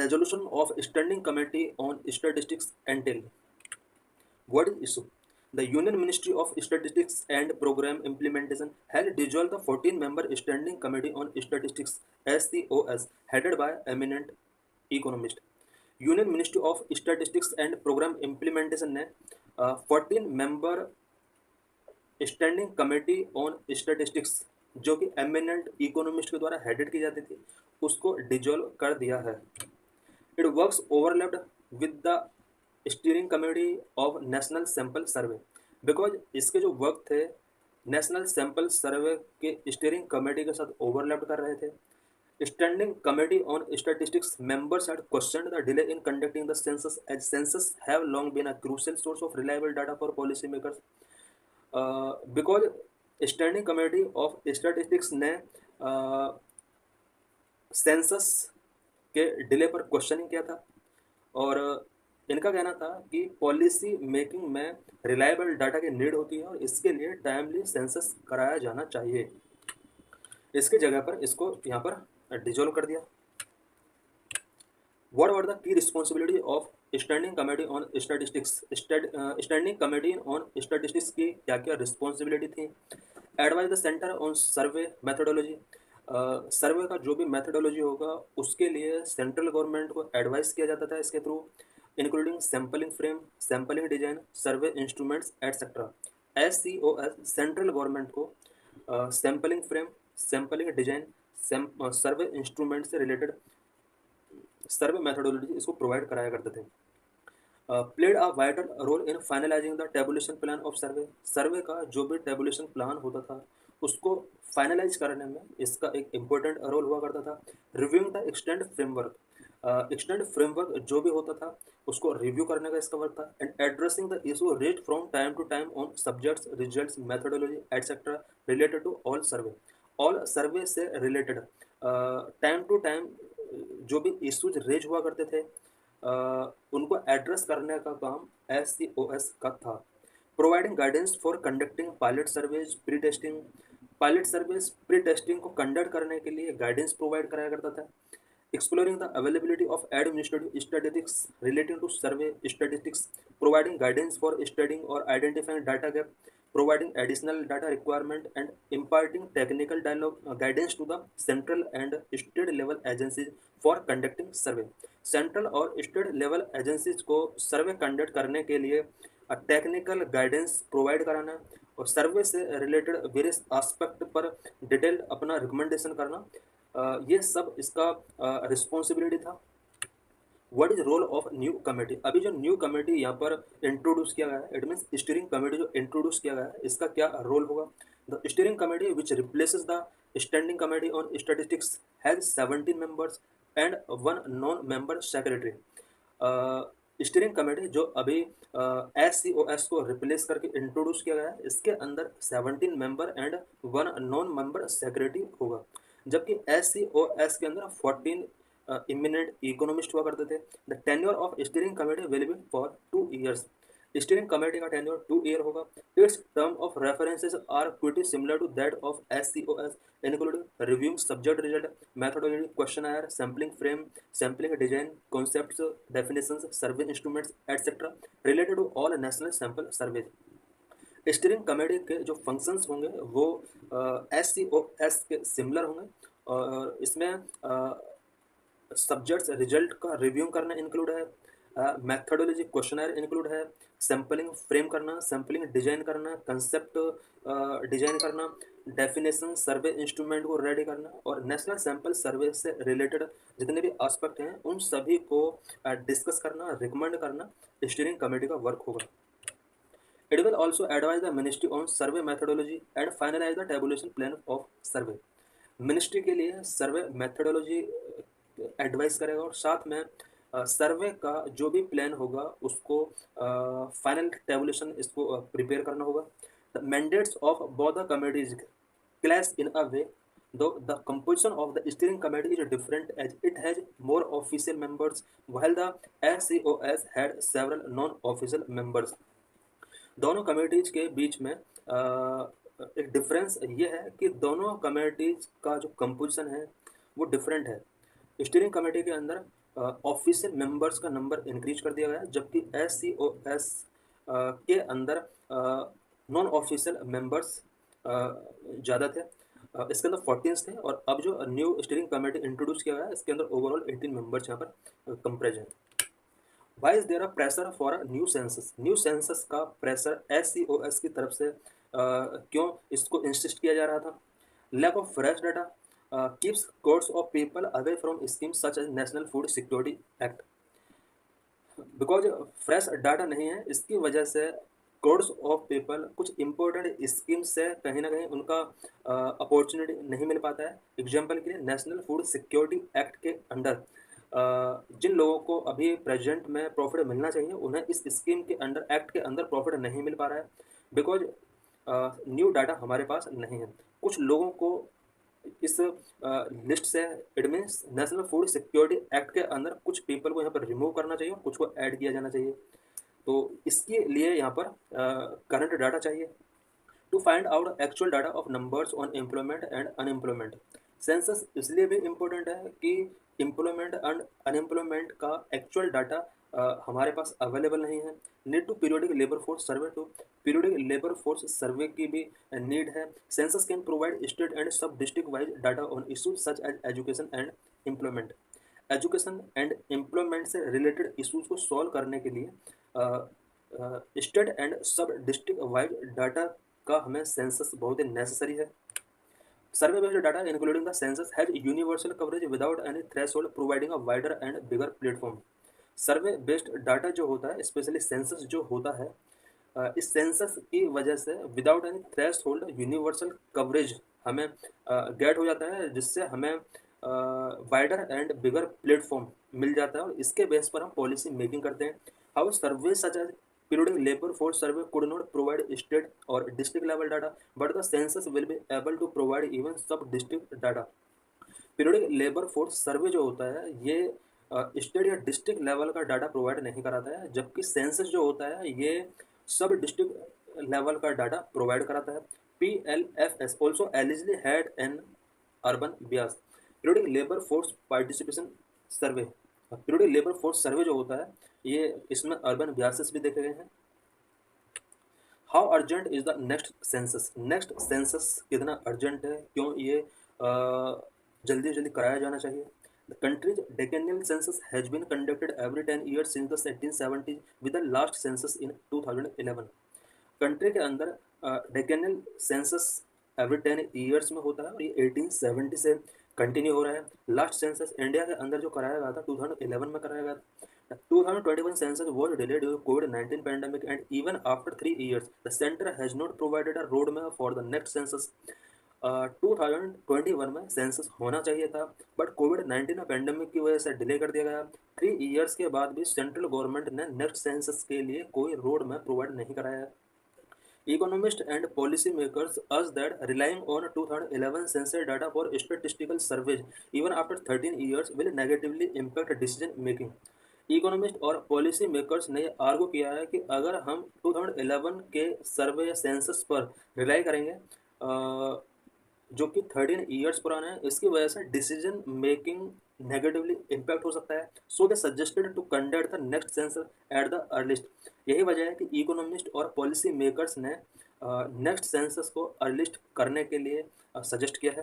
resolution of Standing Committee on Statistics entail? What is issue? The Union Ministry of Statistics and Program Implementation has dissolved the 14-member Standing Committee on Statistics (SCOS) headed by eminent economist. Union ministry of statistics and programme implementation ने 14 member standing committee on statistics जो कि eminent economist के द्वारा headed की जाती थी उसको dissolve कर दिया है. It works overlapped with the steering committee of national sample survey because इसके जो वर्क थे नेशनल सैंपल सर्वे के स्टीयरिंग कमेटी के साथ ओवरलैप कर रहे थे. Standing Committee on Statistics members had questioned the delay in conducting the census, as census have long been a crucial source of reliable data for policymakers. Because Standing Committee of Statistics ने census के delay पर questioning किया था और इनका कहना था कि पॉलिसी मेकिंग में रिलायबल डाटा की नीड होती है और इसके लिए टाइमली सेंसस कराया जाना चाहिए. इसकी जगह पर इसको यहाँ पर डिजोल्व कर दिया. What were the key responsibility of Standing Committee on Statistics? Standing Committee on Statistics की क्या क्या रिस्पॉन्सिबिलिटी थी? Advise the center on survey methodology. Survey का जो भी मेथोडोलॉजी होगा उसके लिए सेंट्रल गवर्नमेंट को एडवाइस किया जाता था इसके through, including sampling frame, sampling design, survey instruments etcetera. SCOS central government को sampling frame, sampling design, survey instrument से रिलेटेड सर्वे मेथोडोलॉजी इसको प्रोवाइड कराया करते थे. Played a vital role in finalizing the tabulation plan of survey. Survey का जो भी tabulation plan होता था उसको फाइनलाइज करने में इसका एक इम्पोर्टेंट रोल हुआ करता था. Reviewing the extend framework. Extend framework जो भी होता था उसको रिव्यू करने का इसका वर्क था. And addressing the issue rate from time to time on subjects, results, methodology etcetera related to all survey. All survey से रिलेटेड टाइम टू टाइम जो भी इश्यूज रेज हुआ करते थे उनको एड्रेस करने का काम SCOS का था. Providing guidance for conducting pilot surveys, pre testing. Pilot surveys pre testing को कंडक्ट करने के लिए गाइडेंस प्रोवाइड कराया करता था. exploring the availability of administrative statistics relating to survey statistics, providing guidance for studying or identifying data gap, providing additional data requirement and imparting technical guidance to the central and state level agencies for conducting survey. Central और state level agencies को survey conduct करने के लिए technical guidance provide कराना और survey से related various aspect पर detail अपना रिकमेंडेशन करना, ये सब इसका रिस्पॉन्सिबिलिटी था. What is role of new committee. अभी जो न्यू कमेटी यहाँ पर इंट्रोड्यूस किया गया है, इट मीन्स स्टीयरिंग कमेटी जो इंट्रोड्यूस किया गया है इसका क्या रोल होगा. The steering committee which replaces the standing committee on statistics has 17 members and 1 non member secretary. Steering committee जो अभी SCOS को रिप्लेस करके इंट्रोड्यूस किया गया है इसके अंदर 17 member and 1 non member secretary होगा, जबकि SCOS के अंदर 14 इमिनेंट इकोनॉमिस्ट हुआ करते थे. The tenure of steering committee will be for 2 years. Steering committee का टेन्योर 2 year होगा. Its term of references are quite similar to that of SCOS, including reviewing subject result, methodology, questionnaire, sampling frame, sampling design, concepts, definitions, survey instruments etcetera related to all national sample surveys. Steering committee के जो functions होंगे वो SCOS के similar होंगे और इसमें subjects result का review करना इंक्लूड है, मेथोडोलॉजी क्वेश्चनर इंक्लूड है, सैम्पलिंग फ्रेम करना, सैम्पलिंग डिजाइन करना, कंसेप्ट डिजाइन करना, डेफिनेशन, सर्वे इंस्ट्रूमेंट को रेडी करना और नेशनल सैंपल सर्वे से रिलेटेड जितने भी एस्पेक्ट हैं उन सभी को डिस्कस करना, रिकमेंड करना स्टीयरिंग कमेटी का वर्क होगा. It will also advise the ministry on survey methodology and finalize the tabulation plan of survey. Ministry के लिए सर्वे मेथोडोलॉजी एडवाइस करेगा और साथ में सर्वे का जो भी प्लान होगा उसको फाइनल टेबुलेशन इसको प्रिपेयर करना होगा. The mandates of both the committees clash in a way though the composition of the steering committee is different as it has more official members while the SCOS had several non-official members. दोनों committees के बीच में एक difference ये है कि दोनों committees का जो कंपोजिशन है वो डिफरेंट है. स्टीयरिंग कमेटी के अंदर ऑफिशियल मेंबर्स का नंबर इंक्रीज कर दिया गया है, जबकि SCOS के अंदर नॉन ऑफिशियल मेंबर्स ज़्यादा थे। इसके अंदर 14 थे, और अब जो न्यू स्टीयरिंग कमेटी इंट्रोड्यूस किया गया है इसके अंदर ओवरऑल 18 मेंबर्स यहाँ पर कंप्रेज हैं। Why is there a pressure for a new census? New census का प्रेशर SCOS की तरफ से क्यों इसको इंसिस्ट किया जा रहा था? Lack of fresh data keeps crores of people away from schemes such as National Food Security Act. Because fresh data नहीं है, इसकी वजह से करोड्स ऑफ पीपल कुछ इंपॉर्टेंट स्कीम से कहीं ना कहीं उनका अपॉर्चुनिटी नहीं मिल पाता है। एग्जाम्पल के लिए नेशनल फूड सिक्योरिटी एक्ट के अंडर जिन लोगों को अभी प्रेजेंट में प्रॉफिट मिलना चाहिए उन्हें इस स्कीम के अंडर, एक्ट के अंदर प्रॉफिट नहीं मिल पा रहा है, बिकॉज न्यू डाटा हमारे पास नहीं है। कुछ लोगों को इस लिस्ट से, it means national Food Security act के अंदर कुछ पीपल को यहाँ पर रिमूव करना चाहिए और कुछ को ऐड किया जाना चाहिए। तो इसके लिए यहाँ पर करंट डाटा चाहिए to find out actual data of numbers on employment and unemployment. Census इसलिए भी इम्पोर्टेंट है कि एम्प्लॉयमेंट एंड अनएम्प्लॉयमेंट का एक्चुअल डाटा हमारे पास अवेलेबल नहीं है। Need to periodic labour force survey, to periodic labour force survey की भी नीड है। Census can provide state and sub district wise data on issues such as education and employment. Education and employment से related issues को solve करने के लिए state and sub district wise data का हमें सेंसस बहुत ही नेसेसरी है। Survey based data including the census has universal coverage without any threshold providing a wider and bigger platform. Survey based data जो होता है, स्पेशली सेंसस जो होता है, इस सेंसस की वजह से without any threshold universal coverage हमें गेट हो जाता है, जिससे हमें वाइडर एंड बिगर प्लेटफॉर्म मिल जाता है, और इसके बेस पर हम पॉलिसी मेकिंग करते हैं। How survey such as periodic labor force survey could not provide state or district level data, but the census will be able to provide even sub district data. Periodic labour force सर्वे जो होता है ये state या district level का data provide नहीं कराता है, जबकि सेंसस जो होता है ये सब डिस्ट्रिक्ट लेवल का डाटा प्रोवाइड कराता है। PLFS also allegedly had an urban bias. Periodic labour force participation survey, periodic labour force सर्वे जो होता है ये इसमें अर्बन बियासेस भी देखे गए हैं। How urgent is the next census? Next census कितना अर्जेंट है, क्यों ये जल्दी जल्दी कराया जाना चाहिए? The countries decennial census has been conducted every 10 years since the 1870 with the last census in 2011। Country के अंदर डेकेनियल सेंसस एवरी 10 ईयर्स में होता है और ये 1870 से कंटिन्यू हो रहा है। लास्ट सेंसस इंडिया के अंदर जो कराया गया था 2011 में कराया गया था। 2021 census was delayed due to COVID-19 pandemic, and even after 3 years, the center has not provided a roadmap for the next census. 2021 में सेंसस होना चाहिए था, बट कोविड-19 पैंडमिक की वजह से डिले कर दिया गया। 3 ईयर्स के बाद भी सेंट्रल गवर्नमेंट ने नेक्स्ट सेंसस के लिए कोई रोड मैप प्रोवाइड नहीं कराया है। Economists and policymakers urge that relying on 2011 census data for statistical surveys even after 13 years will negatively impact decision making. Economist और पॉलिसी मेकर्स ने आर्गू किया है कि अगर हम 2011 के सर्वे या सेंसस पर रिलाई करेंगे जो कि 13 ईयर्स पुराना है, इसकी वजह से डिसीजन मेकिंग नेगेटिवली इम्पैक्ट हो सकता है। So they suggested to conduct the next census at the earliest. यही वजह है कि इकोनॉमिस्ट और पॉलिसी मेकर्स ने नेक्स्ट सेंसस को अर्लीस्ट करने के लिए सजेस्ट किया है।